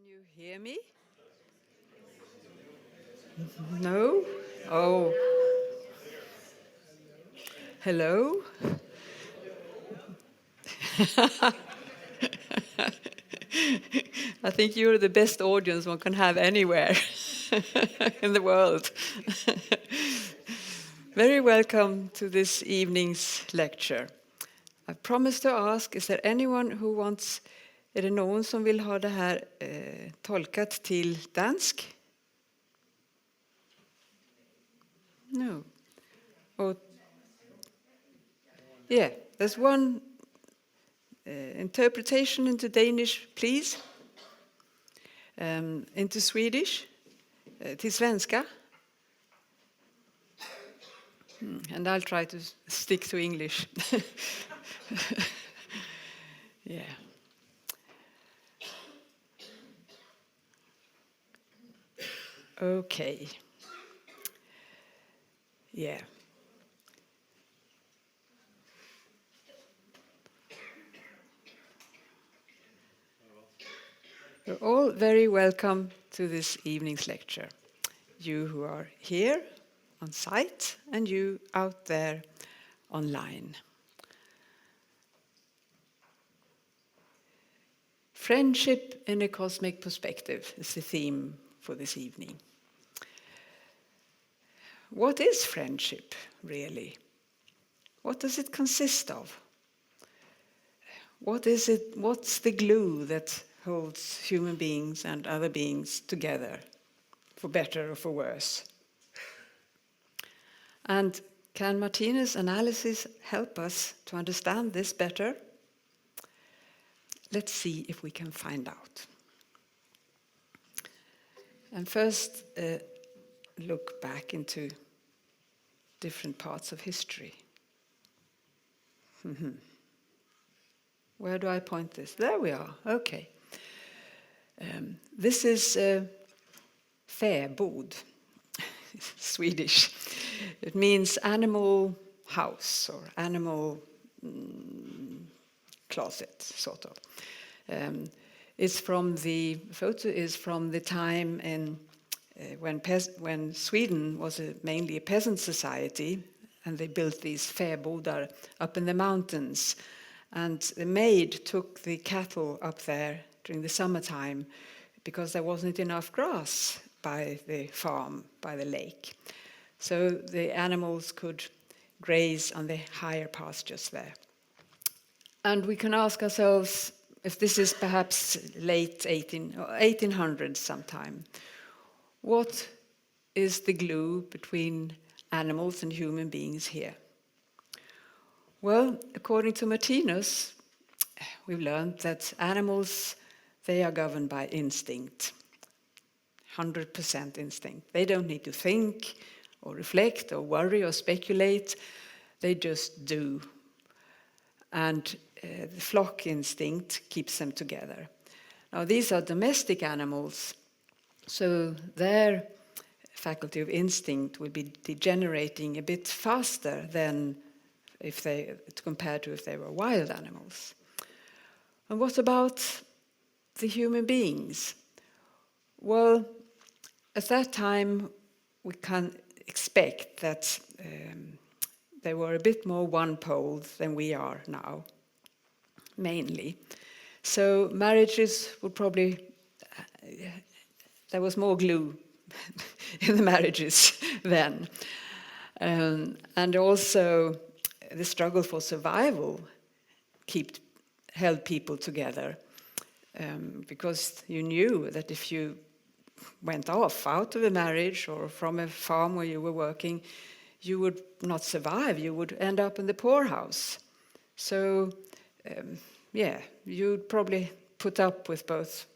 Can you hear me? No? Oh. Hello? I think you're the best audience one can have anywhere in the world. Very welcome to this evening's lecture. I promised to ask, is there anyone who wants, är det någon som vill ha det här tolkat till dansk? No. Oh. Yeah, there's one interpretation into Danish, please. Into Swedish, till svenska. And I'll try to stick to English. Yeah. Okay. Yeah. You're all very welcome to this evening's lecture. You who are here on site and you out there online. Friendship in a cosmic perspective is the theme for this evening. What is friendship, really? What does it consist of? What is it? What's the glue that holds human beings and other beings together, for better or for worse? And can Martinus' analysis help us to understand this better? Let's see if we can find out. And first, look back into different parts of history. Where do I point this? There we are. Okay. This is fäbod, Swedish. It means animal house or animal closet, sort of. It's from the photo is from the time in when Sweden was mainly a peasant society, and they built these fäbodar up in the mountains. And the maid took the cattle up there during the summertime because there wasn't enough grass by the farm, by the lake. So the animals could graze on the higher pastures there. And we can ask ourselves if this is perhaps late 1800s sometime. What is the glue between animals and human beings here? Well, according to Martinus, we've learned that animals, they are governed by instinct, 100% instinct. They don't need to think or reflect or worry or speculate. They just do. And the flock instinct keeps them together. Now, these are domestic animals, so their faculty of instinct will be degenerating a bit faster than compared to if they were wild animals. And what about the human beings? Well, at that time, we can expect that they were a bit more one-poled than we are now, mainly. So marriages would probably, there was more glue in the marriages then. And also the struggle for survival held people together, because you knew that if you went out of a marriage or from a farm where you were working, you would not survive. You would end up in the poorhouse. So, you'd probably put up with both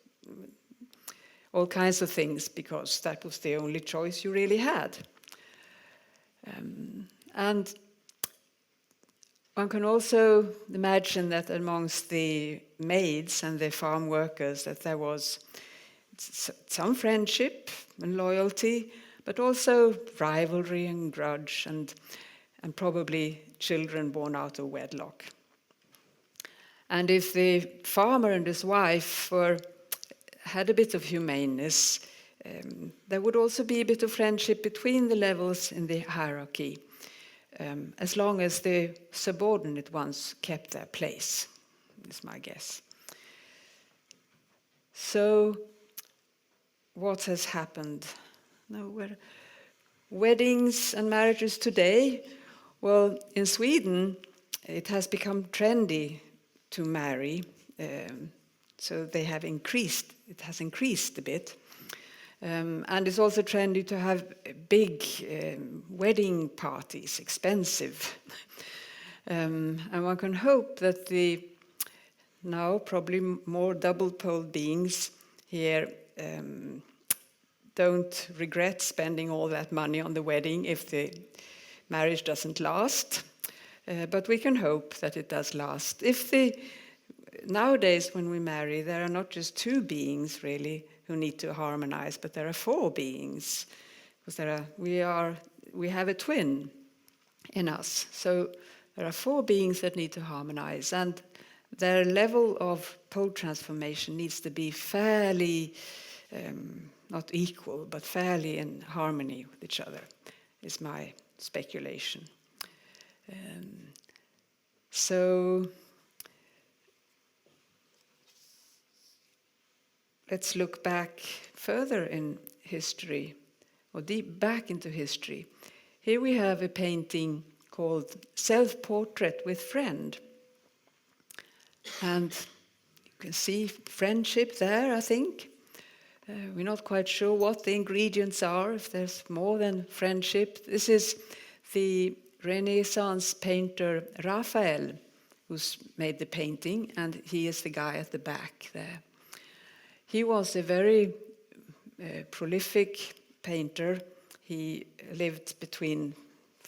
all kinds of things because that was the only choice you really had. And one can also imagine that amongst the maids and the farm workers that there was some friendship and loyalty, but also rivalry and grudge and probably children born out of wedlock. And if the farmer and his wife had a bit of humaneness, there would also be a bit of friendship between the levels in the hierarchy, as long as the subordinate ones kept their place, is my guess. So, what has happened? Weddings and marriages today, well, in Sweden, it has become trendy to marry, so they have increased, it has increased a bit. And it's also trendy to have big wedding parties, expensive. And one can hope that the now probably more double-poled beings here don't regret spending all that money on the wedding if the marriage doesn't last. But we can hope that it does last. Nowadays, when we marry, there are not just two beings really who need to harmonize, but there are four beings, because we have a twin in us. So there are four beings that need to harmonize, and their level of pole transformation needs to be fairly, not equal, but fairly in harmony with each other, is my speculation. So let's look back further in history, or deep back into history. Here we have a painting called Self-Portrait with Friend. And you can see friendship there, I think. We're not quite sure what the ingredients are, if there's more than friendship. This is the Renaissance painter Raphael who's made the painting, and he is the guy at the back there. He was a very prolific painter. He lived between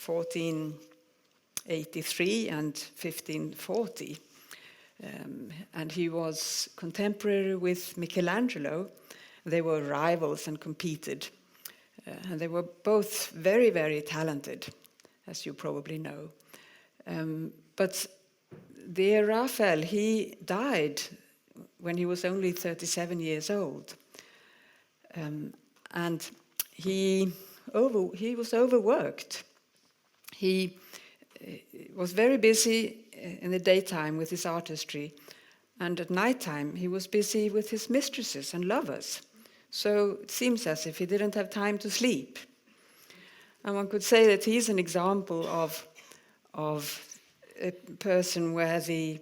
1483 and 1540. And he was contemporary with Michelangelo. They were rivals and competed. And they were both very, very talented, as you probably know. But the Raphael, he died when he was only 37 years old. And he was overworked. He was very busy in the daytime with his artistry, and at nighttime he was busy with his mistresses and lovers. So it seems as if he didn't have time to sleep. And one could say that he's an example of a person where the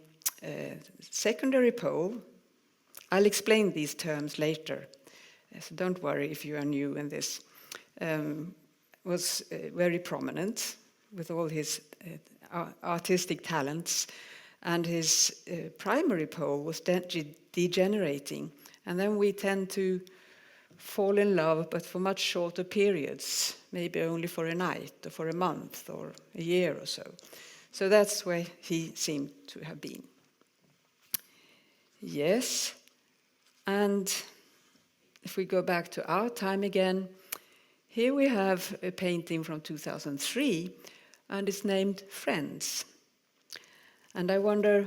secondary pole, I'll explain these terms later, so don't worry if you are new in this, was very prominent with all his artistic talents, and his primary pole was degenerating. And then we tend to fall in love, but for much shorter periods, maybe only for a night or for a month or a year or so. So that's where he seemed to have been. Yes, and if we go back to our time again, here we have a painting from 2003, and it's named Friends. And I wonder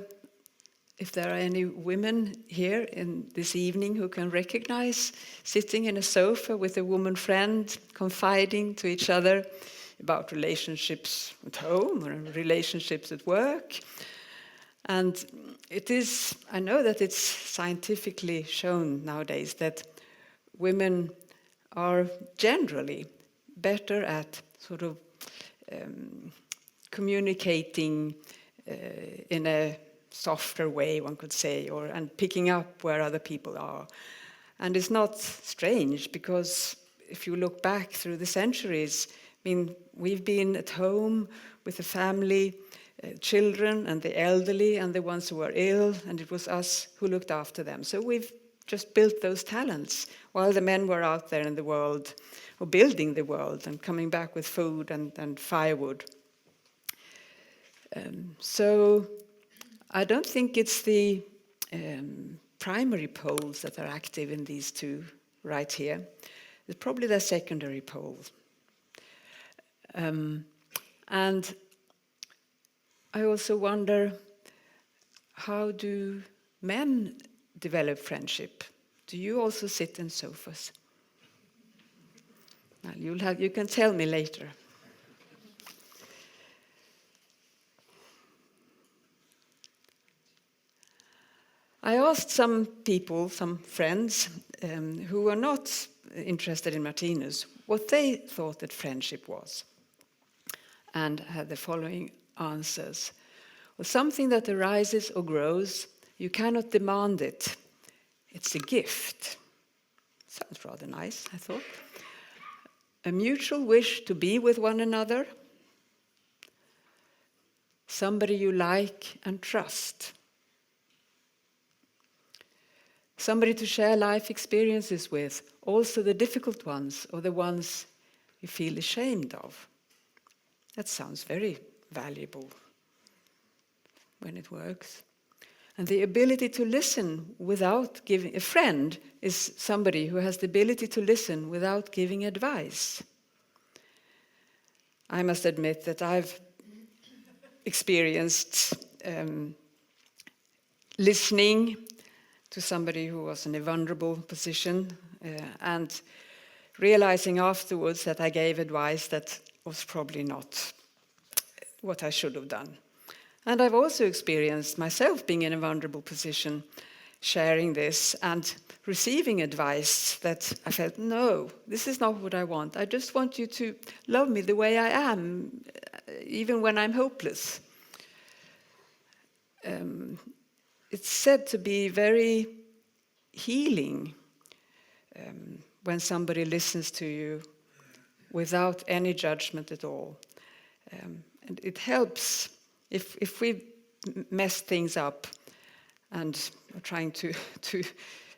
if there are any women here in this evening who can recognize sitting in a sofa with a woman friend, confiding to each other about relationships at home or relationships at work. And I know that it's scientifically shown nowadays that women are generally better at sort of communicating in a softer way, one could say, and picking up where other people are. And it's not strange, because if you look back through the centuries, I mean, we've been at home with the family, children and the elderly and the ones who were ill, and it was us who looked after them. So we've just built those talents while the men were out there in the world, or building the world and coming back with food and firewood. So I don't think it's the primary poles that are active in these two right here. It's probably their secondary poles. And I also wonder, how do men develop friendship? Do you also sit in sofas? Well, you can tell me later. I asked some people, some friends, who were not interested in Martinus, what they thought that friendship was, and had the following answers. Well, something that arises or grows, you cannot demand it. It's a gift. Sounds rather nice, I thought. A mutual wish to be with one another. Somebody you like and trust. Somebody to share life experiences with, also the difficult ones or the ones you feel ashamed of. That sounds very valuable when it works. And the ability to listen without giving. A friend is somebody who has the ability to listen without giving advice. I must admit that I've experienced listening to somebody who was in a vulnerable position and realizing afterwards that I gave advice that was probably not what I should have done. And I've also experienced myself being in a vulnerable position, sharing this and receiving advice that I felt, no, this is not what I want. I just want you to love me the way I am, even when I'm hopeless. It's said to be very healing when somebody listens to you without any judgment at all. And it helps if we mess things up and are trying to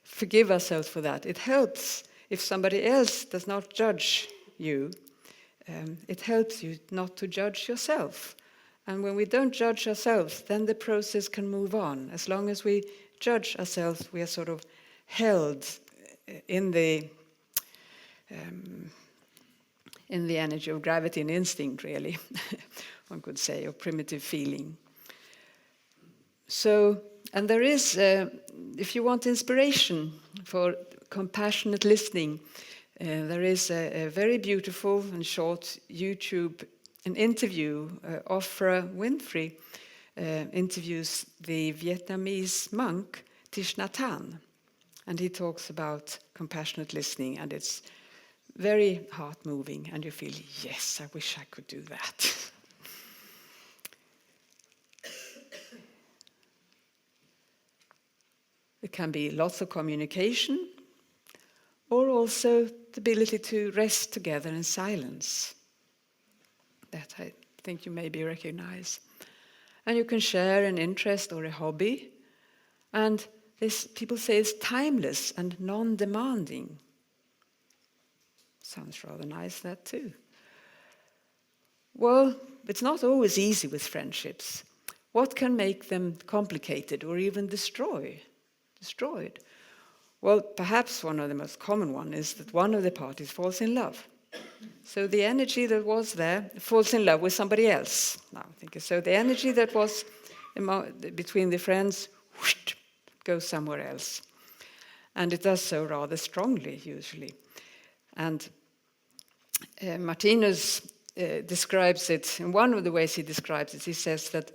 forgive ourselves for that. It helps if somebody else does not judge you. It helps you not to judge yourself. And when we don't judge ourselves, then the process can move on. As long as we judge ourselves, we are sort of held in the energy of gravity and instinct, really, one could say, or primitive feeling. So, and there is, if you want inspiration for compassionate listening, there is a very beautiful and short YouTube an interview. Oprah Winfrey interviews the Vietnamese monk Thich Nhat Hanh, and he talks about compassionate listening, and it's very heart-moving, and you feel, yes, I wish I could do that. There can be lots of communication, or also the ability to rest together in silence. That I think you maybe recognize. And you can share an interest or a hobby. And this, people say, is timeless and non-demanding. Sounds rather nice, that too. Well, it's not always easy with friendships. What can make them complicated or even destroyed? Well, perhaps one of the most common one is that one of the parties falls in love. So the energy that was there falls in love with somebody else. Now, so the energy that was between the friends goes somewhere else. And it does so rather strongly, usually. And Martinus describes it, in one of the ways he describes it, he says that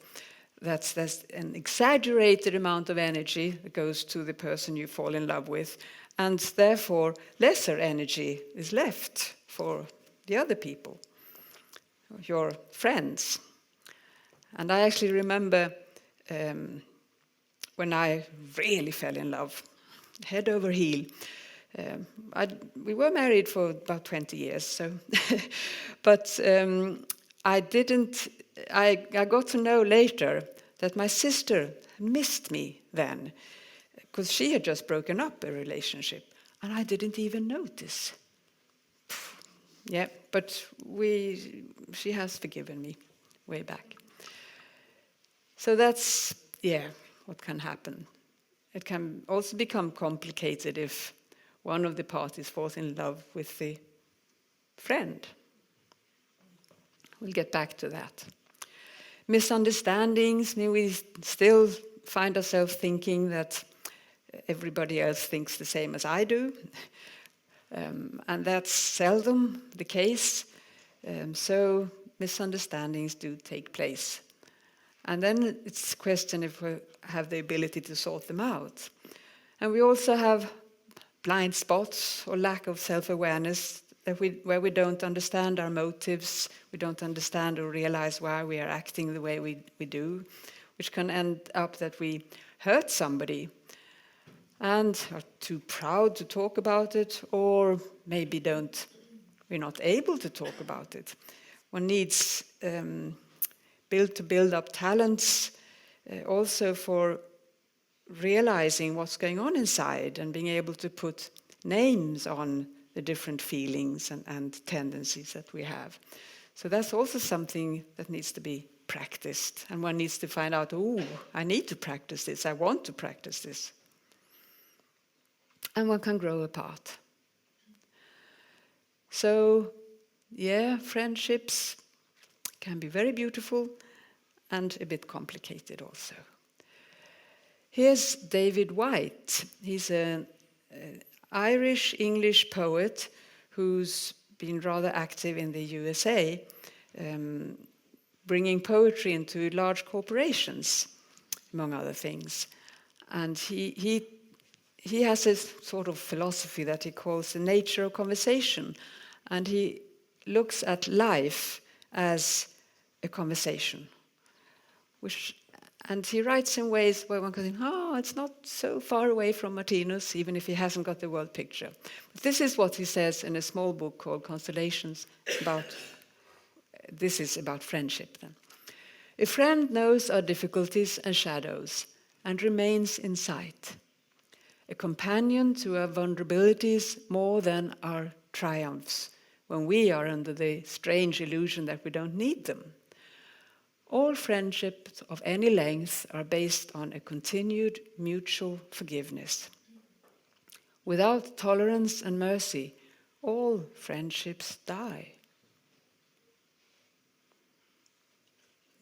there's an exaggerated amount of energy that goes to the person you fall in love with, and therefore lesser energy is left for the other people, your friends. And I actually remember when I really fell in love, head over heel. We were married for about 20 years, so but I got to know later that my sister missed me then, because she had just broken up a relationship, and I didn't even notice. Yeah, but she has forgiven me way back. So that's, what can happen. It can also become complicated if one of the parties falls in love with the friend. We'll get back to that. Misunderstandings, we still find ourselves thinking that everybody else thinks the same as I do. And that's seldom the case. So misunderstandings do take place. And then it's a question if we have the ability to sort them out. And we also have blind spots or lack of self-awareness where we don't understand our motives, we don't understand or realize why we are acting the way we do, which can end up that we hurt somebody and are too proud to talk about it, or maybe we're not able to talk about it. One needs to build up talents also for realizing what's going on inside and being able to put names on the different feelings and tendencies that we have. So that's also something that needs to be practiced. And one needs to find out, I need to practice this, I want to practice this. And one can grow apart. So, friendships can be very beautiful and a bit complicated also. Here's David White. He's an Irish-English poet who's been rather active in the USA, bringing poetry into large corporations, among other things. And he has a sort of philosophy that he calls the nature of conversation. And he looks at life as a conversation, and he writes in ways where one can think, it's not so far away from Martinus, even if he hasn't got the world picture. But this is what he says in a small book called Constellations this is about friendship then. A friend knows our difficulties and shadows and remains in sight. A companion to our vulnerabilities more than our triumphs, when we are under the strange illusion that we don't need them. All friendships of any length are based on a continued mutual forgiveness. Without tolerance and mercy, all friendships die.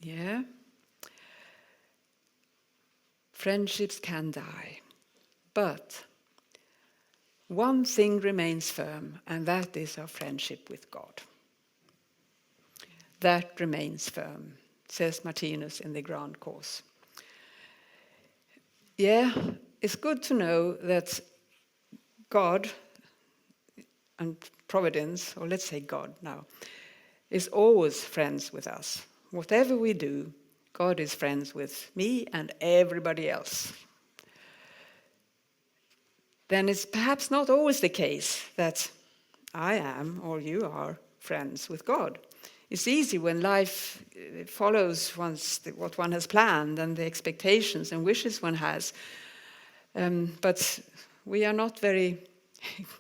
Yeah? Friendships can die. But one thing remains firm, and that is our friendship with God. That remains firm, says Martinus in the Grand Course. It's good to know that God and Providence, or let's say God now, is always friends with us. Whatever we do, God is friends with me and everybody else. Then it's perhaps not always the case that I am or you are friends with God. It's easy when life follows what one has planned and the expectations and wishes one has. But we are not very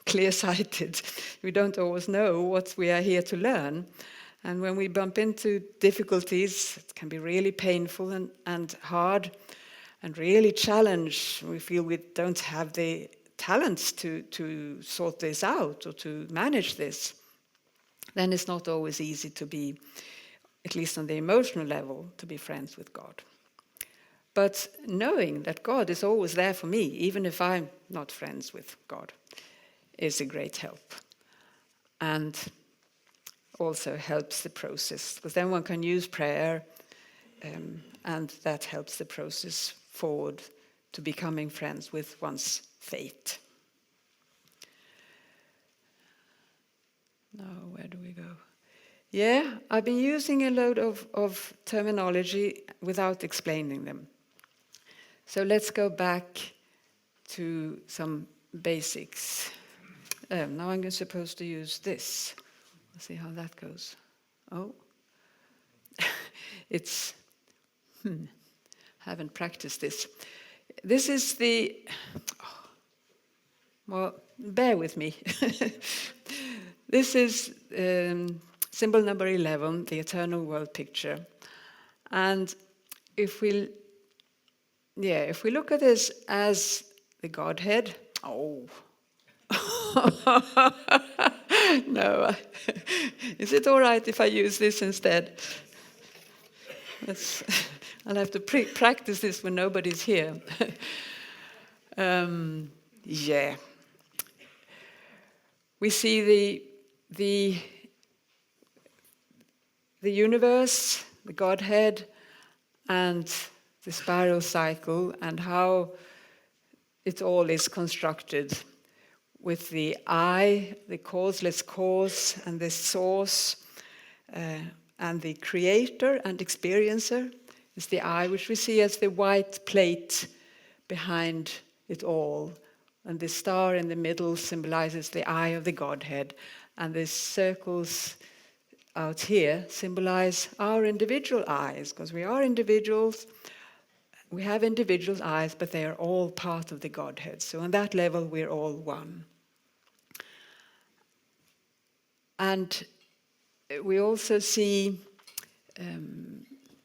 clear-sighted. We don't always know what we are here to learn. And when we bump into difficulties, it can be really painful and hard and really challenged. We feel we don't have the talents to sort this out or to manage this. Then it's not always easy to be, at least on the emotional level, to be friends with God. But knowing that God is always there for me, even if I'm not friends with God, is a great help. And also helps the process, because then one can use prayer, and that helps the process forward to becoming friends with one's fate. Now, where do we go? I've been using a load of terminology without explaining them. So let's go back to some basics. Now I'm supposed to use this. Let's see how that goes. It's, haven't practiced this. This is well, bear with me. This is symbol number 11, the eternal world picture. And if we look at this as the Godhead, no, is it all right if I use this instead? I'll have to practice this when nobody's here. Yeah. We see the universe, the Godhead, and the spiral cycle, and how it all is constructed with the I, the causeless cause, and the source, and the creator and experiencer is the I, which we see as the white plate behind it all. And the star in the middle symbolizes the eye of the Godhead, and the circles out here symbolize our individual eyes, because we are individuals. We have individual eyes, but they are all part of the Godhead. So on that level, we're all one. And we also see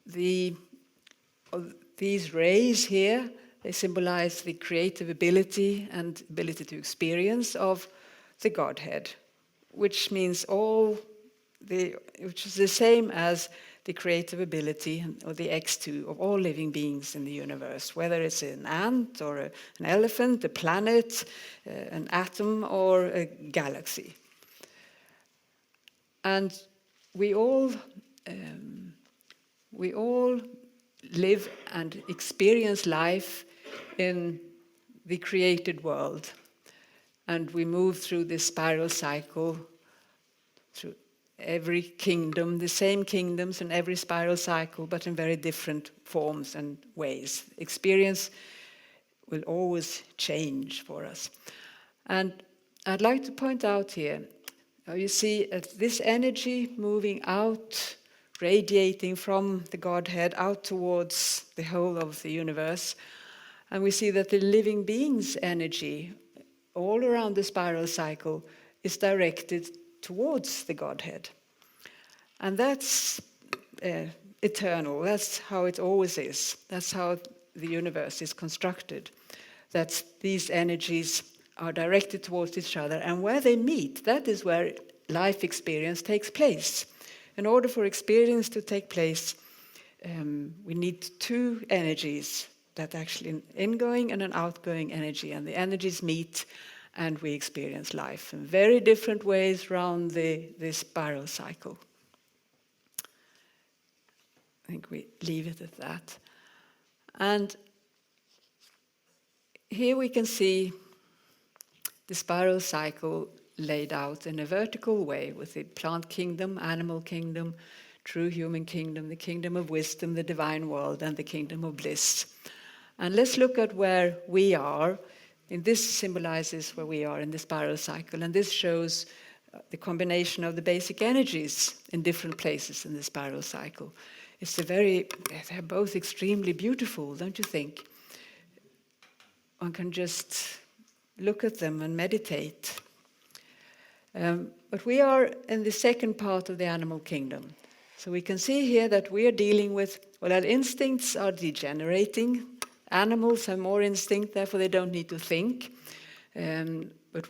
these rays here. They symbolize the creative ability and ability to experience of the Godhead, which means which is the same as the creative ability, or the X2, of all living beings in the universe, whether it's an ant or an elephant, a planet, an atom, or a galaxy. And we all live and experience life in the created world. And we move through this spiral cycle, through every kingdom, the same kingdoms in every spiral cycle, but in very different forms and ways. Experience will always change for us. And I'd like to point out here, you see this energy moving out, radiating from the Godhead out towards the whole of the universe. And we see that the living being's energy all around the spiral cycle is directed towards the Godhead. And that's eternal. That's how it always is. That's how the universe is constructed. That these energies are directed towards each other. And where they meet, that is where life experience takes place. In order for experience to take place, we need two energies, that actually an ingoing and an outgoing energy. And the energies meet, and we experience life in very different ways around the spiral cycle. I think we leave it at that. And here we can see the spiral cycle laid out in a vertical way, with the plant kingdom, animal kingdom, true human kingdom, the kingdom of wisdom, the divine world, and the kingdom of bliss. And let's look at where we are. And this symbolizes where we are in the spiral cycle. And this shows the combination of the basic energies in different places in the spiral cycle. They're both extremely beautiful, don't you think? One can just look at them and meditate. But we are in the second part of the animal kingdom. So we can see here that we are dealing with, our instincts are degenerating. Animals have more instinct, therefore they don't need to think. But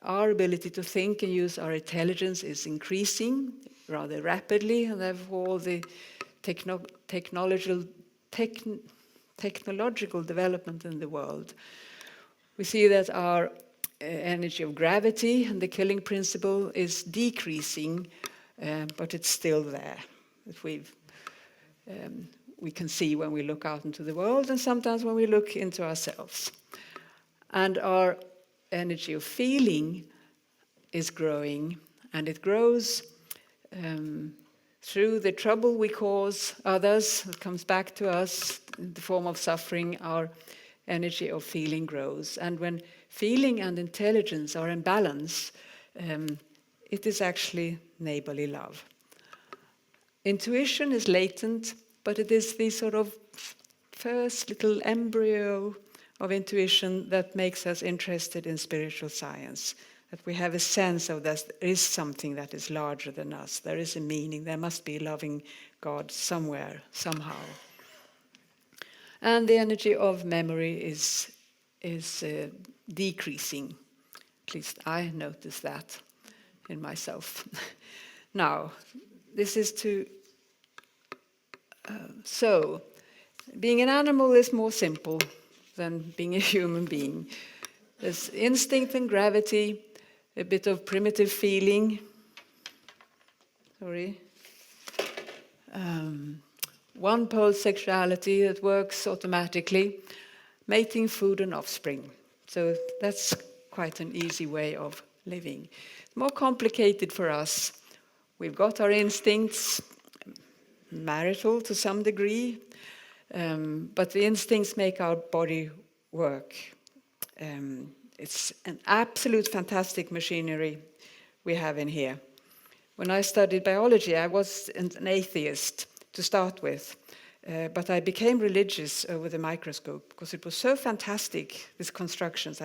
our ability to think and use our intelligence is increasing rather rapidly, and therefore all the technological development in the world. We see that our energy of gravity and the killing principle is decreasing, but it's still there. We can see when we look out into the world, and sometimes when we look into ourselves. And our energy of feeling is growing, and it grows through the trouble we cause others. It comes back to us in the form of suffering. Our energy of feeling grows. And when feeling and intelligence are in balance, it is actually neighborly love. Intuition is latent, but it is the sort of first little embryo of intuition that makes us interested in spiritual science. That we have a sense of that there is something that is larger than us. There is a meaning. There must be a loving God somewhere, somehow. And the energy of memory is decreasing. At least I notice that in myself. Now, this is to... So, being an animal is more simple than being a human being. There's instinct and gravity, a bit of primitive feeling. One-pole sexuality that works automatically, mating, food and offspring. So that's quite an easy way of living. More complicated for us. We've got our instincts, marital to some degree, but the instincts make our body work. It's an absolute fantastic machinery we have in here. When I studied biology, I was an atheist to start with, but I became religious over the microscope because it was so fantastic, these constructions.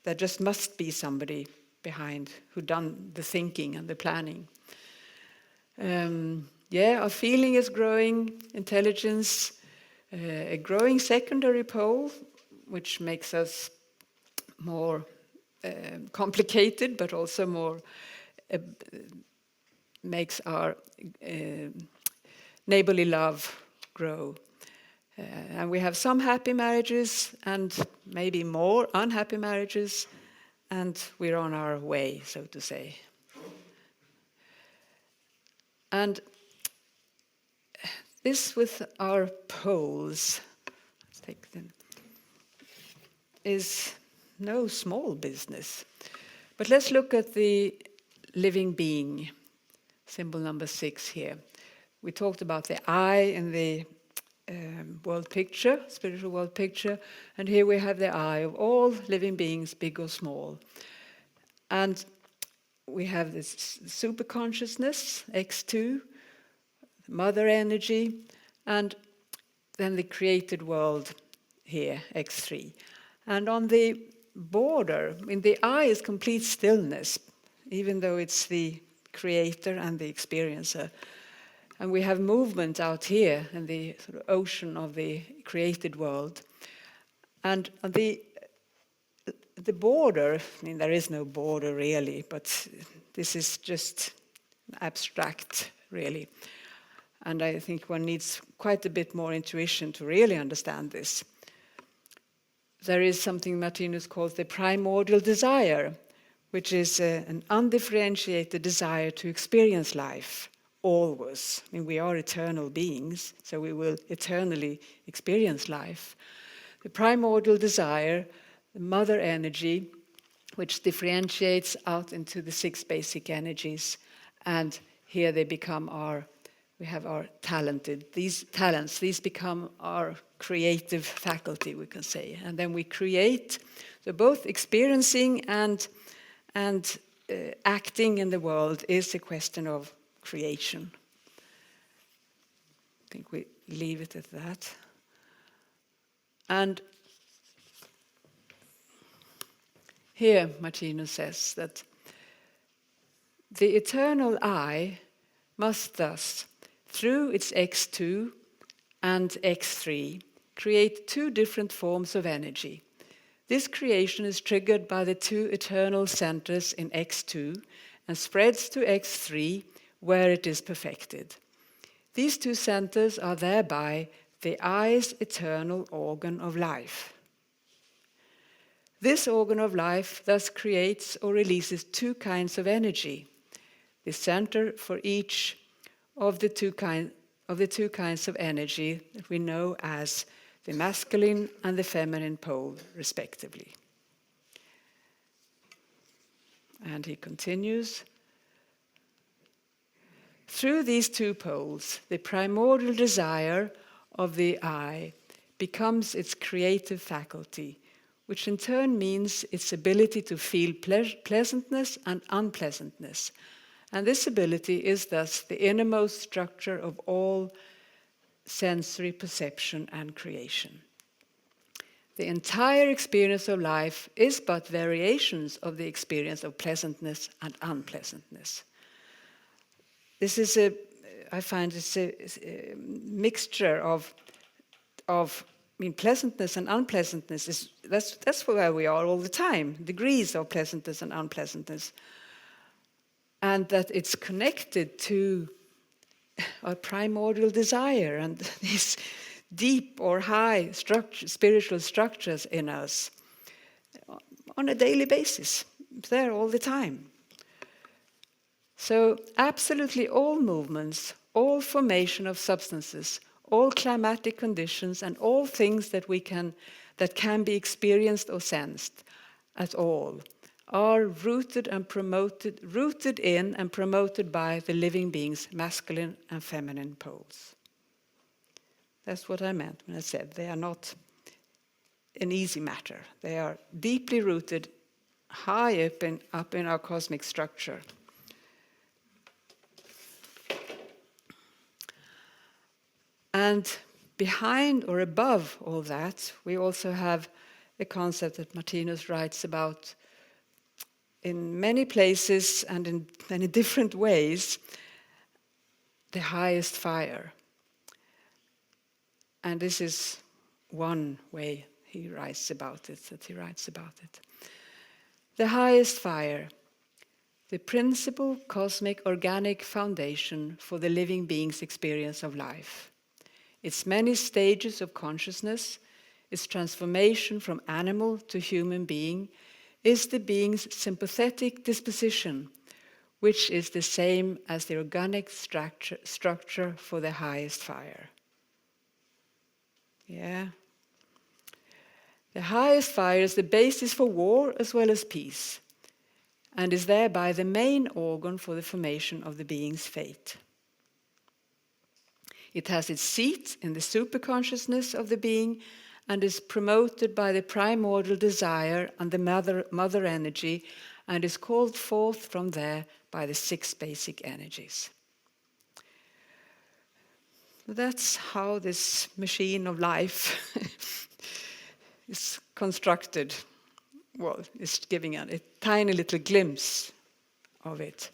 There just must be somebody behind who done the thinking and the planning. Our feeling is growing, intelligence, a growing secondary pole, which makes us more complicated, but also more makes our neighborly love grow. And we have some happy marriages and maybe more unhappy marriages, and we're on our way, so to say. And this with our poles, let's take them, is no small business. But let's look at the living being, symbol number 6 here. We talked about the eye in the world picture, spiritual world picture, and here we have the eye of all living beings, big or small. And we have this super consciousness, X2, mother energy, and then the created world here, X3. And on the border, the eye is complete stillness, even though it's the creator and the experiencer. And we have movement out here in the sort of ocean of the created world. And the border, there is no border really, but this is just abstract, really. And I think one needs quite a bit more intuition to really understand this. There is something Martinus calls the primordial desire, which is an undifferentiated desire to experience life, always. We are eternal beings, so we will eternally experience life. The primordial desire, the mother energy, which differentiates out into the 6 basic energies, and here they become we have our these talents, these become our creative faculty, we can say. And then we create, so both experiencing and acting in the world is a question of creation. I think we leave it at that. And here Martinus says that the eternal I must thus, through its X2 and X3, create 2 different forms of energy. This creation is triggered by the 2 eternal centers in X2 and spreads to X3, where it is perfected. These 2 centers are thereby the I's eternal organ of life. This organ of life thus creates or releases 2 kinds of energy, the center for each of the two kinds of energy that we know as the masculine and the feminine pole, respectively. And he continues, through these 2 poles, the primordial desire of the I becomes its creative faculty, which in turn means its ability to feel pleasantness and unpleasantness. And this ability is thus the innermost structure of all sensory perception and creation. The entire experience of life is but variations of the experience of pleasantness and unpleasantness. This is I find it's a mixture of pleasantness and unpleasantness. That's where we are all the time, degrees of pleasantness and unpleasantness. And that it's connected to our primordial desire and these deep or high spiritual structures in us on a daily basis. It's there all the time. So absolutely all movements, all formation of substances, all climatic conditions, and all things that can be experienced or sensed at all are rooted in and promoted by the living being's masculine and feminine poles. That's what I meant when I said they are not an easy matter. They are deeply rooted high up in our cosmic structure. And behind or above all that, we also have a concept that Martinus writes about in many places and in many different ways, the highest fire. And this is one way he writes about it. The highest fire, the principal cosmic organic foundation for the living being's experience of life. Its many stages of consciousness, its transformation from animal to human being, is the being's sympathetic disposition, which is the same as the organic structure for the highest fire. Yeah. The highest fire is the basis for war as well as peace, and is thereby the main organ for the formation of the being's fate. It has its seat in the superconsciousness of the being and is promoted by the primordial desire and the mother energy, and is called forth from there by the 6 basic energies. That's how this machine of life is constructed. Well, it's giving a tiny little glimpse of it.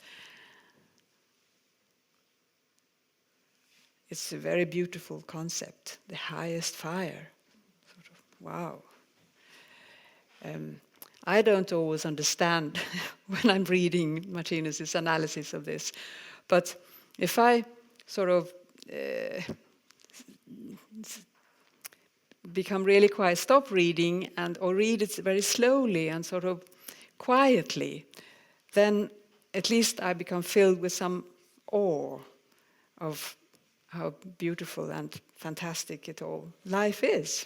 It's a very beautiful concept, the highest fire. Wow. I don't always understand when I'm reading Martinus's analysis of this, but if I sort of become really quiet, stop reading or read it very slowly and sort of quietly, then at least I become filled with some awe of how beautiful and fantastic it all life is.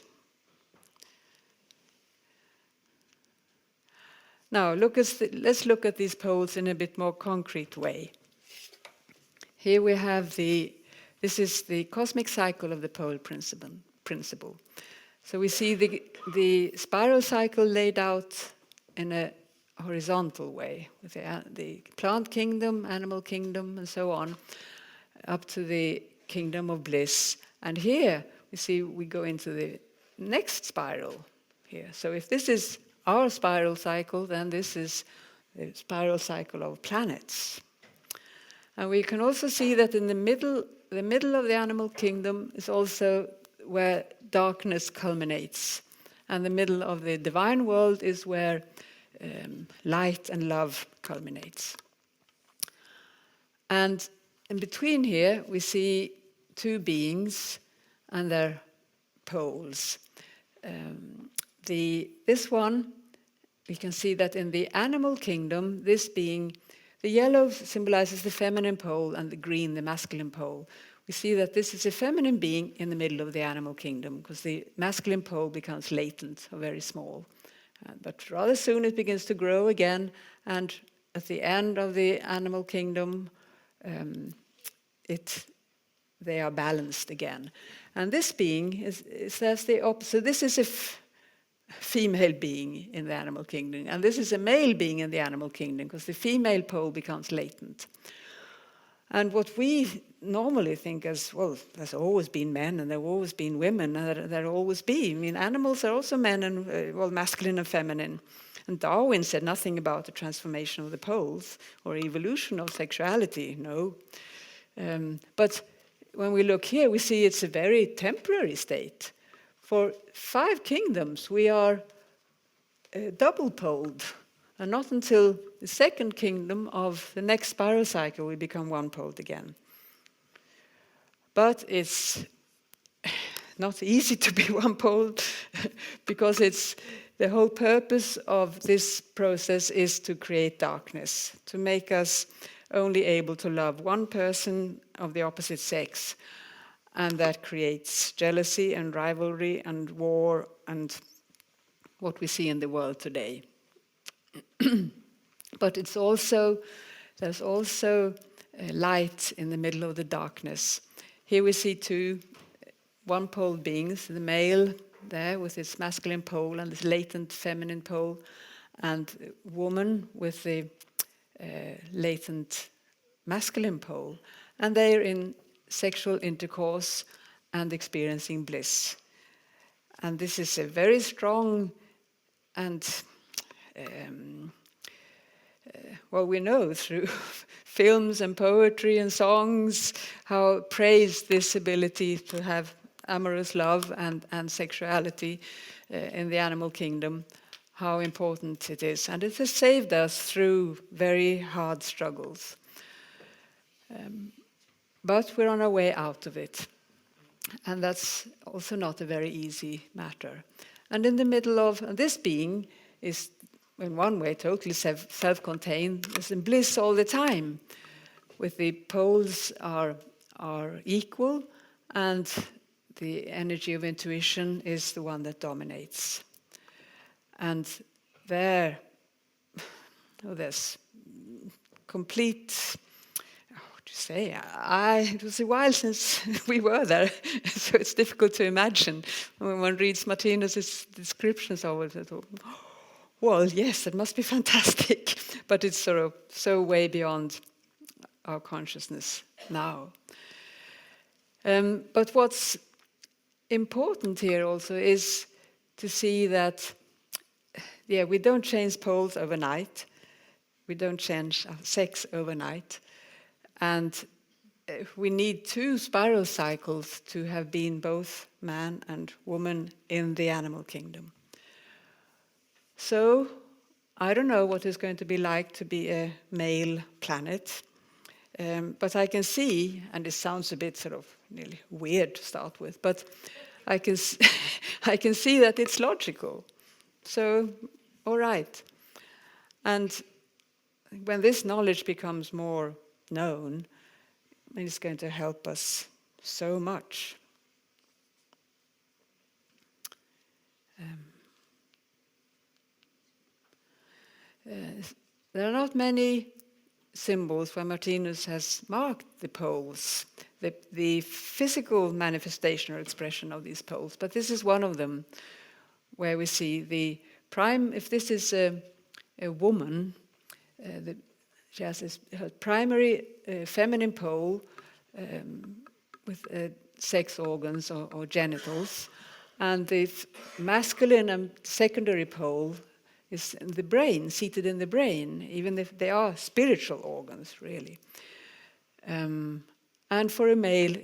Now, let's look at these poles in a bit more concrete way. Here we have this is the cosmic cycle of the pole principle. So we see the spiral cycle laid out in a horizontal way, with the plant kingdom, animal kingdom, and so on, up to the kingdom of bliss. And here we see we go into the next spiral here. So if this is our spiral cycle, then this is the spiral cycle of planets. And we can also see that in the middle of the animal kingdom is also where darkness culminates. And the middle of the divine world is where light and love culminates. And in between here, we see 2 beings and their poles. This one, we can see that in the animal kingdom, this being, the yellow symbolizes the feminine pole and the green, the masculine pole. We see that this is a feminine being in the middle of the animal kingdom, because the masculine pole becomes latent, or very small. But rather soon it begins to grow again, and at the end of the animal kingdom, they are balanced again. And this being that's the opposite. This is a female being in the animal kingdom, and this is a male being in the animal kingdom, because the female pole becomes latent. And what we normally think as, well, there's always been men and there have always been women, and there always be. I mean, animals are also men and, masculine and feminine. And Darwin said nothing about the transformation of the poles or evolution of sexuality, no. But when we look here, we see it's a very temporary state. For 5 kingdoms, we are double-poled, and not until the 2nd kingdom of the next spiral cycle we become one-poled again. But it's not easy to be one pole because it's the whole purpose of this process is to create darkness, to make us only able to love one person of the opposite sex. And that creates jealousy and rivalry and war and what we see in the world today. But there's also light in the middle of the darkness. Here we see two one-pole beings, the male there with its masculine pole and this latent feminine pole, and woman with the latent masculine pole. And they're in sexual intercourse and experiencing bliss. And this is a very strong and well, we know through films and poetry and songs how praised this ability to have amorous love and sexuality in the animal kingdom, how important it is. And it has saved us through very hard struggles. But we're on our way out of it. And that's also not a very easy matter. And in the middle of this being is, in one way, totally self-contained. It's in bliss all the time, with the poles are equal, and the energy of intuition is the one that dominates. And there's complete. It was a while since we were there, so it's difficult to imagine. When one reads Martinus' descriptions of it, I thought, well, yes, it must be fantastic, but it's sort of so way beyond our consciousness now. But what's important here also is to see that, we don't change poles overnight. We don't change sex overnight. And we need 2 spiral cycles to have been both man and woman in the animal kingdom. So, I don't know what it's going to be like to be a male planet, but I can see, and it sounds a bit sort of nearly weird to start with, but I can see that it's logical. So, all right. And when this knowledge becomes more known, it's going to help us so much. There are not many symbols where Martinus has marked the poles, the physical manifestation or expression of these poles, but this is one of them, where we see the prime. If this is a woman, she has her primary feminine pole with sex organs or genitals, and the masculine and secondary pole is in the brain, seated in the brain, even if they are spiritual organs, really. And for a male,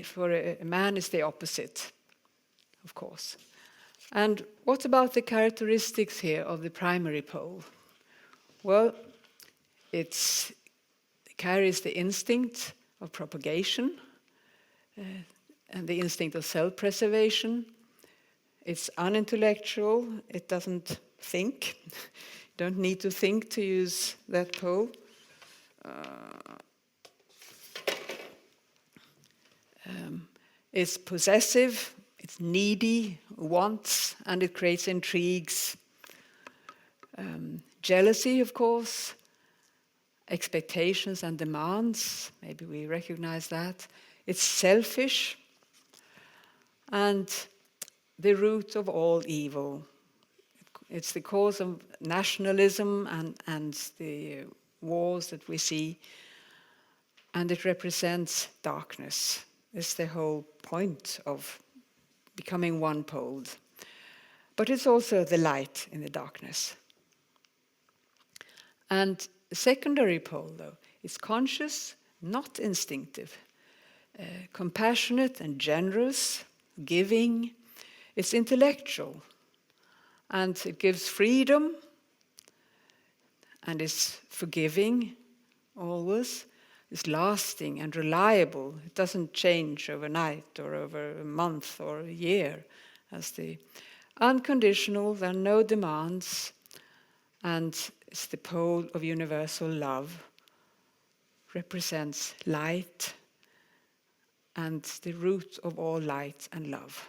for a man, it's the opposite, of course. And what about the characteristics here of the primary pole? Well, it carries the instinct of propagation and the instinct of self-preservation. It's unintellectual. It doesn't think. You don't need to think to use that pole. It's possessive. It's needy, wants, and it creates intrigues. Jealousy, of course. Expectations and demands, maybe we recognize that. It's selfish, and the root of all evil. It's the cause of nationalism and the wars that we see, and it represents darkness. It's the whole point of becoming one-poled. But it's also the light in the darkness. And the secondary pole, though, is conscious, not instinctive, compassionate and generous, giving. It's intellectual, and it gives freedom, and is forgiving always, is lasting and reliable. It doesn't change overnight or over a month or a year. As the unconditional, there are no demands, and it's the pole of universal love, represents light and the root of all light and love.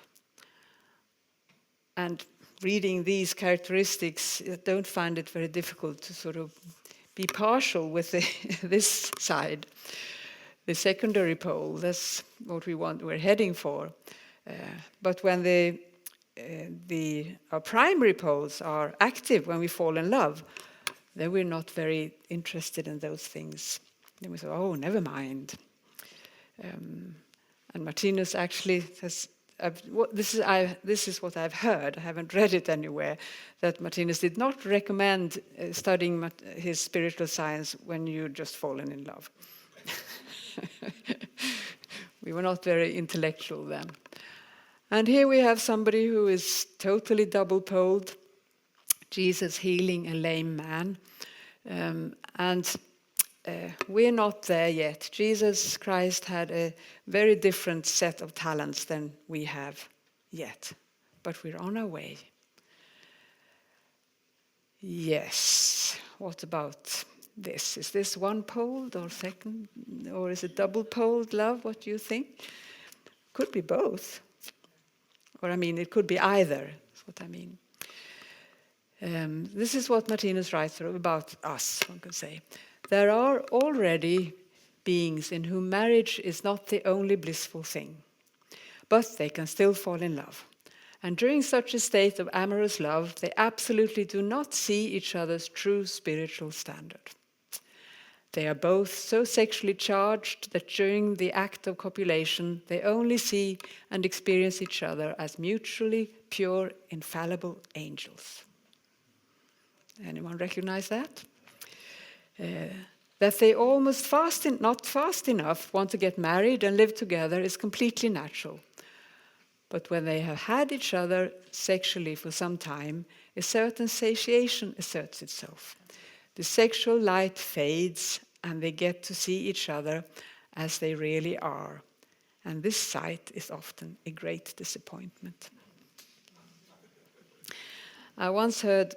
And reading these characteristics, I don't find it very difficult to sort of be partial with this side. The secondary pole, that's what we're heading for. But when our primary poles are active, when we fall in love, then we're not very interested in those things. Then we say, oh, never mind. And Martinus actually says, this is what I've heard, I haven't read it anywhere, that Martinus did not recommend studying his spiritual science when you're just fallen in love. We were not very intellectual then. And here we have somebody who is totally double-poled, Jesus healing a lame man. We're not there yet. Jesus Christ had a very different set of talents than we have yet. But we're on our way. Yes. What about this? Is this one-poled or second? Or is it double-poled love? What do you think? Could be both. Or I mean, it could be either. That's what I mean. This is what Martinus writes about us, one could say. There are already beings in whom marriage is not the only blissful thing, but they can still fall in love. And during such a state of amorous love, they absolutely do not see each other's true spiritual standard. They are both so sexually charged that during the act of copulation, they only see and experience each other as mutually pure, infallible angels. Anyone recognize that? That they almost not fast enough want to get married and live together is completely natural. But when they have had each other sexually for some time, a certain satiation asserts itself. The sexual light fades and they get to see each other as they really are. And this sight is often a great disappointment. I once heard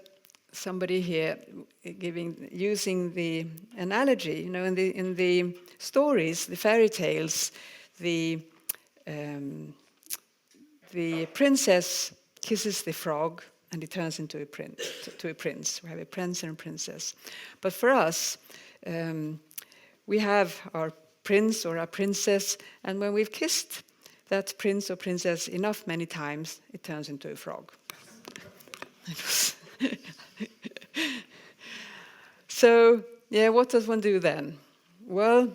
somebody here using the analogy, in the stories, the fairy tales, the princess kisses the frog and he turns into a prince. We have a prince and a princess. But for us, we have our prince or our princess, and when we've kissed that prince or princess enough many times, it turns into a frog. So, what does one do then? Well,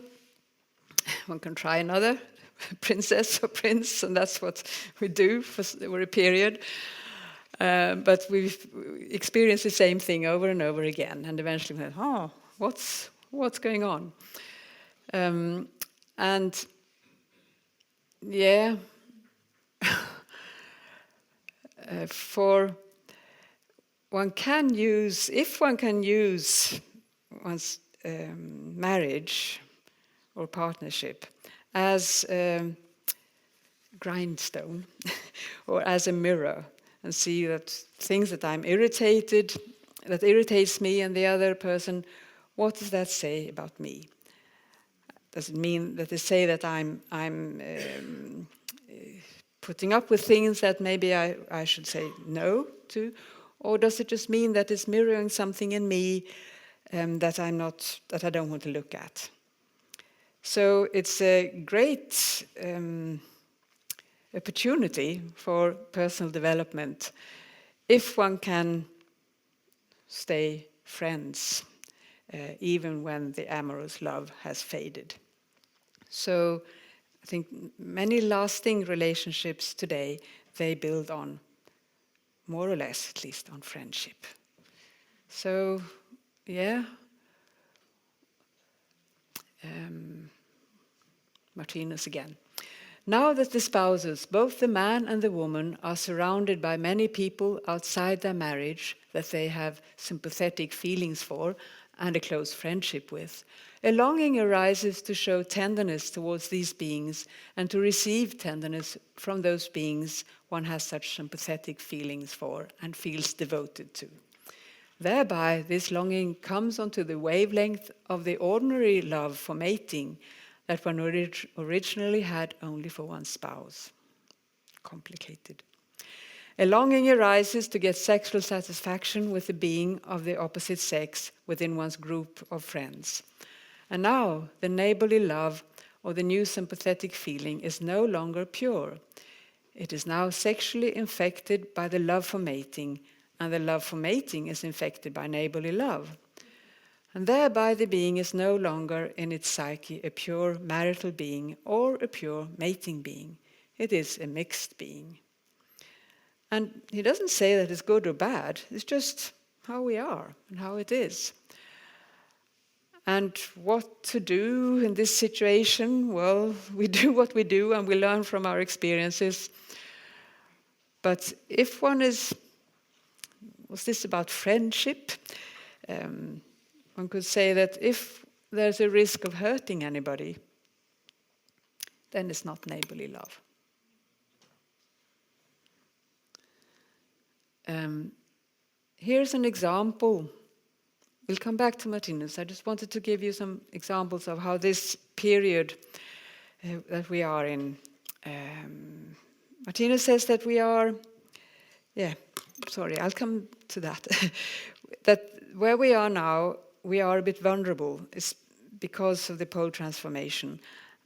one can try another princess or prince, and that's what we do for a period. But we've experienced the same thing over and over again, and eventually we think, what's going on? For one can use, if one can use one's marriage or partnership as a grindstone or as a mirror, and see that things that that irritates me and the other person, what does that say about me? Does it mean that they say that I'm putting up with things that maybe I should say no to? Or does it just mean that it's mirroring something in me that I don't want to look at? So it's a great opportunity for personal development if one can stay friends, even when the amorous love has faded. So I think many lasting relationships today, they build on, more or less at least, on friendship. So, Martinus again. Now that the spouses, both the man and the woman, are surrounded by many people outside their marriage that they have sympathetic feelings for and a close friendship with. A longing arises to show tenderness towards these beings and to receive tenderness from those beings one has such sympathetic feelings for and feels devoted to. Thereby, this longing comes onto the wavelength of the ordinary love for mating that one originally had only for one's spouse. Complicated. A longing arises to get sexual satisfaction with the being of the opposite sex within one's group of friends. And now, the neighborly love or the new sympathetic feeling is no longer pure. It is now sexually infected by the love for mating, and the love for mating is infected by neighborly love. And thereby the being is no longer in its psyche a pure marital being or a pure mating being. It is a mixed being. And he doesn't say that it's good or bad, it's just how we are and how it is. And what to do in this situation? Well, we do what we do and we learn from our experiences. But if one was this about friendship? One could say that if there's a risk of hurting anybody, then it's not neighborly love. Here's an example. We'll come back to Martinus. I just wanted to give you some examples of how this period that we are in. Martinus says that we are, I'll come to that. That where we are now, we are a bit vulnerable. It's because of the pole transformation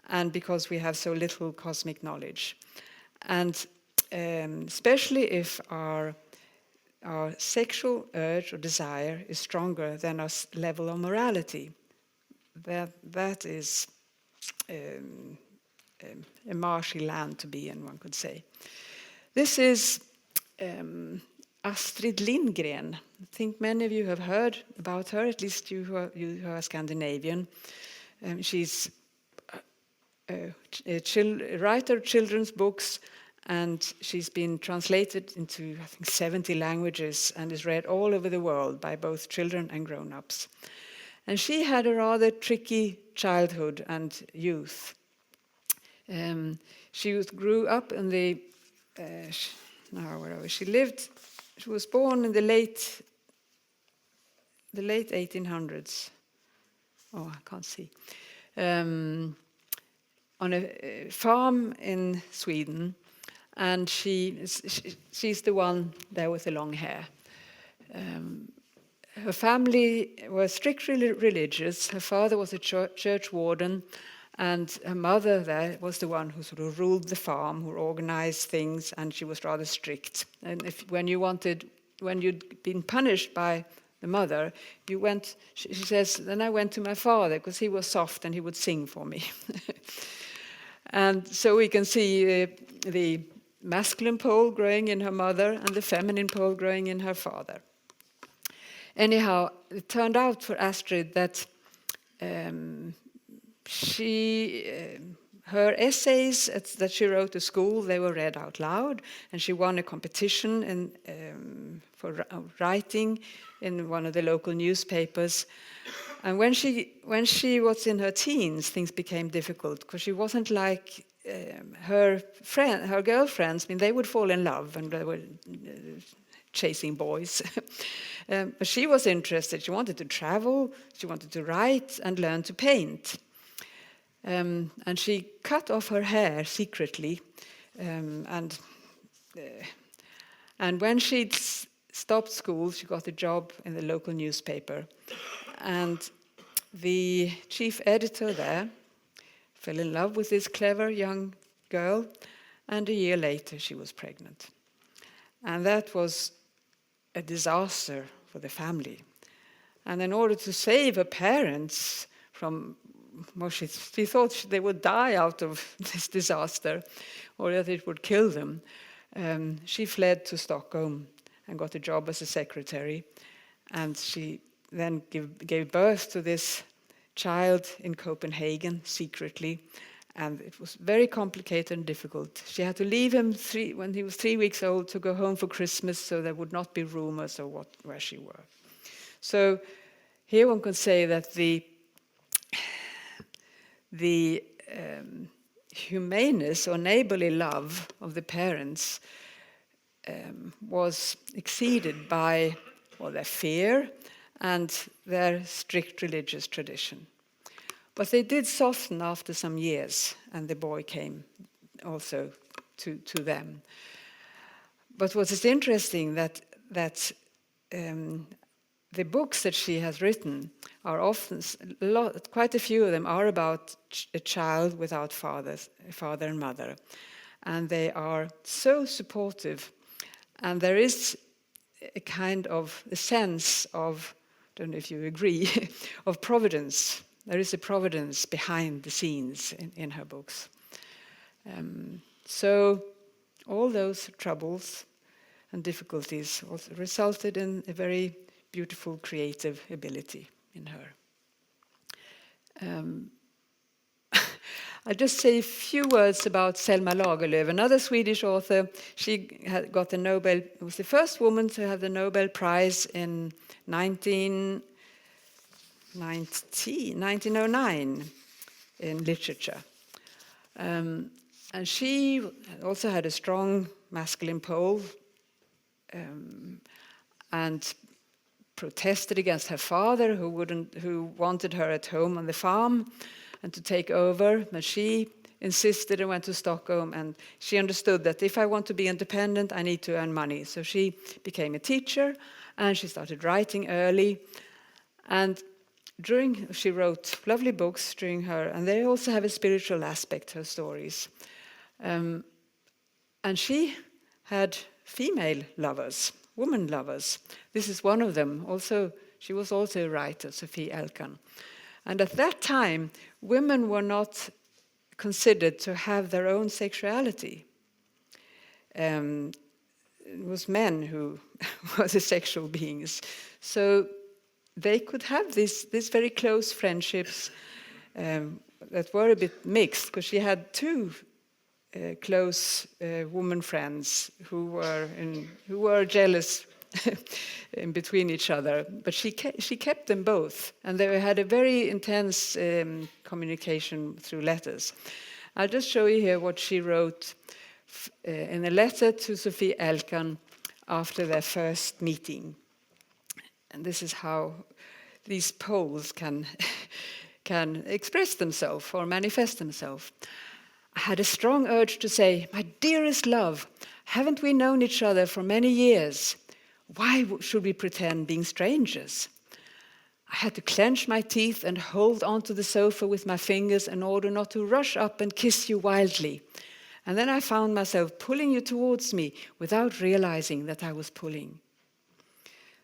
and because we have so little cosmic knowledge. And especially if our sexual urge or desire is stronger than our level of morality. That is a marshy land to be in, one could say. This is Astrid Lindgren. I think many of you have heard about her, at least you who are Scandinavian. She's a writer of children's books, and she's been translated into, I think, 70 languages and is read all over the world by both children and grown-ups. And she had a rather tricky childhood and youth. She grew up in the... She was born in the late 1800s. Oh, I can't see. On a farm in Sweden. And she's the one there with the long hair. Her family were strictly religious. Her father was a church warden, and her mother there was the one who sort of ruled the farm, who organized things, and she was rather strict. And when you'd been punished by the mother, you went. She says, then I went to my father because he was soft and he would sing for me. And so we can see the masculine pole growing in her mother and the feminine pole growing in her father. Anyhow, it turned out for Astrid that her essays that she wrote at school, they were read out loud, and she won a competition for writing in one of the local newspapers. And when she was in her teens, things became difficult because she wasn't like her girlfriends. I mean, they would fall in love and they were chasing boys. But she was interested. She wanted to travel. She wanted to write and learn to paint. And she cut off her hair secretly. And when she'd stopped school, she got a job in the local newspaper. And the chief editor there fell in love with this clever young girl, and a year later she was pregnant. And that was a disaster for the family. And in order to save her parents from, well, she thought they would die out of this disaster, or that it would kill them, she fled to Stockholm and got a job as a secretary. And she then gave birth to this child in Copenhagen secretly, and it was very complicated and difficult. She had to leave him when he was 3 weeks old to go home for Christmas, so there would not be rumors of where she were. So here one could say that the humaneness or neighborly love of the parents was exceeded by their fear and their strict religious tradition. But they did soften after some years, and the boy came also to them. But what is interesting that the books that she has written are often, quite a few of them are about a child without father and mother. And they are so supportive. And there is a kind of a sense of, I don't know if you agree, of providence. There is a providence behind the scenes in her books. So all those troubles and difficulties also resulted in a very beautiful creative ability in her. I'll just say a few words about Selma Lagerlöf, another Swedish author. She had got the Nobel, was the first woman to have the Nobel Prize in 1909 in literature. And she also had a strong masculine pole and protested against her father, who wanted her at home on the farm and to take over. But she insisted and went to Stockholm, and she understood that if I want to be independent, I need to earn money. So she became a teacher, and she started writing early. And she wrote lovely books during her, and they also have a spiritual aspect, her stories. And she had female lovers, woman lovers. This is one of them. Also, she was also a writer, Sophie Elkan. And at that time, women were not considered to have their own sexuality. It was men who were the sexual beings. So they could have these very close friendships that were a bit mixed, because she had two close woman friends who were jealous in between each other, but she kept them both, and they had a very intense communication through letters. I'll just show you here what she wrote in a letter to Sophie Elkan after their first meeting. And this is how these poles can express themselves or manifest themselves. I had a strong urge to say, "My dearest love, haven't we known each other for many years? Why should we pretend being strangers?" I had to clench my teeth and hold onto the sofa with my fingers in order not to rush up and kiss you wildly. And then I found myself pulling you towards me without realizing that I was pulling.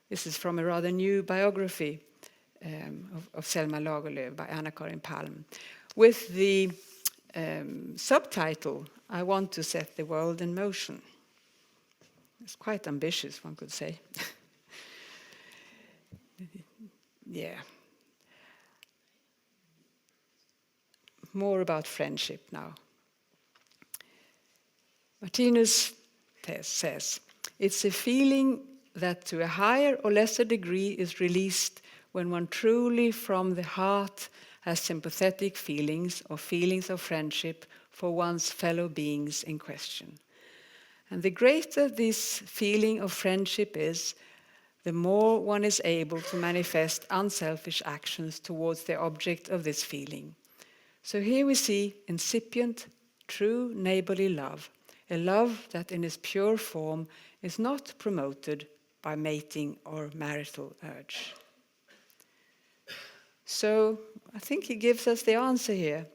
This is from a rather new biography of Selma Lagerlöf by Anna-Karin Palm, with the subtitle, "I Want to Set the World in Motion." It's quite ambitious, one could say. Yeah. More about friendship now. Martinus says, "It's a feeling that to a higher or lesser degree is released when one truly from the heart has sympathetic feelings or feelings of friendship for one's fellow beings in question. And the greater this feeling of friendship is, the more one is able to manifest unselfish actions towards the object of this feeling. So here we see incipient, true neighborly love, a love that in its pure form is not promoted by mating or marital urge." So I think he gives us the answer here.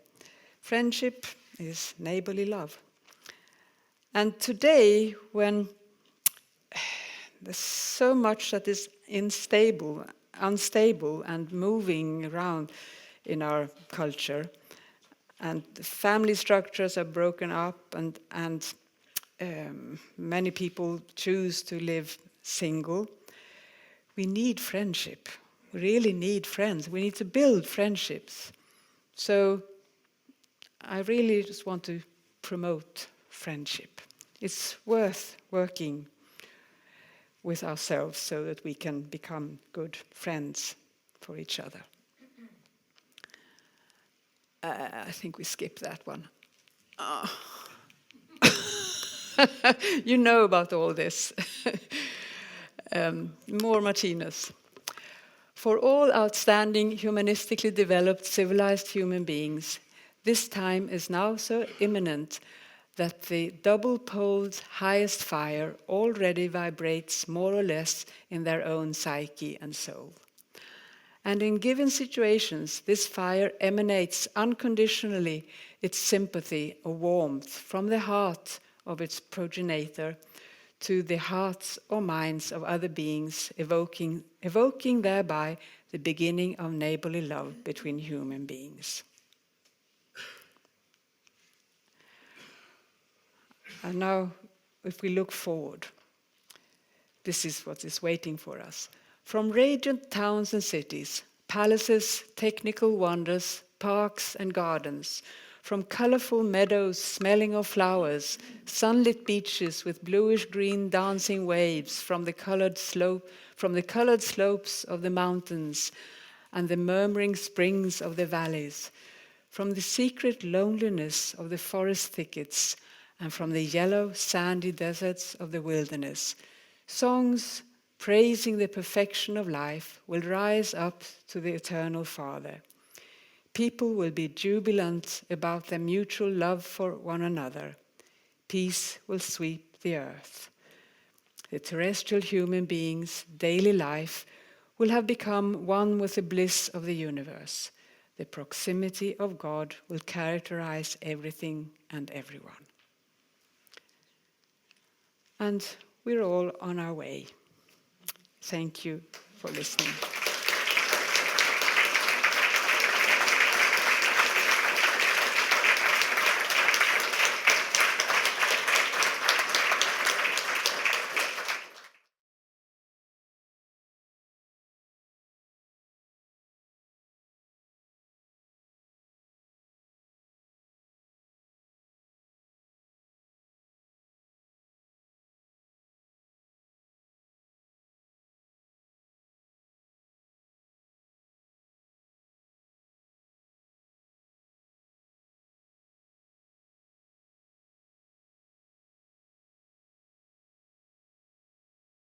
Friendship is neighborly love. And today, when there's so much that is unstable and moving around in our culture, and the family structures are broken up, and many people choose to live single, we need friendship. We really need friends. We need to build friendships. So I really just want to promote friendship. It's worth working with ourselves so that we can become good friends for each other. I think we skip that one. You know about all this. More Martinus. For all outstanding, humanistically developed, civilized human beings, this time is now so imminent that the double-poled highest fire already vibrates more or less in their own psyche and soul. And in given situations, this fire emanates unconditionally its sympathy or warmth from the heart of its progenitor to the hearts or minds of other beings, evoking thereby the beginning of neighborly love between human beings. And now, if we look forward, this is what is waiting for us. From radiant towns and cities, palaces, technical wonders, parks and gardens, from colorful meadows smelling of flowers, sunlit beaches with bluish-green dancing waves, from the colored slopes of the mountains and the murmuring springs of the valleys, from the secret loneliness of the forest thickets, and from the yellow, sandy deserts of the wilderness, songs praising the perfection of life will rise up to the eternal Father. People will be jubilant about their mutual love for one another. Peace will sweep the earth. The terrestrial human beings' daily life will have become one with the bliss of the universe. The proximity of God will characterize everything and everyone. And we're all on our way. Thank you for listening.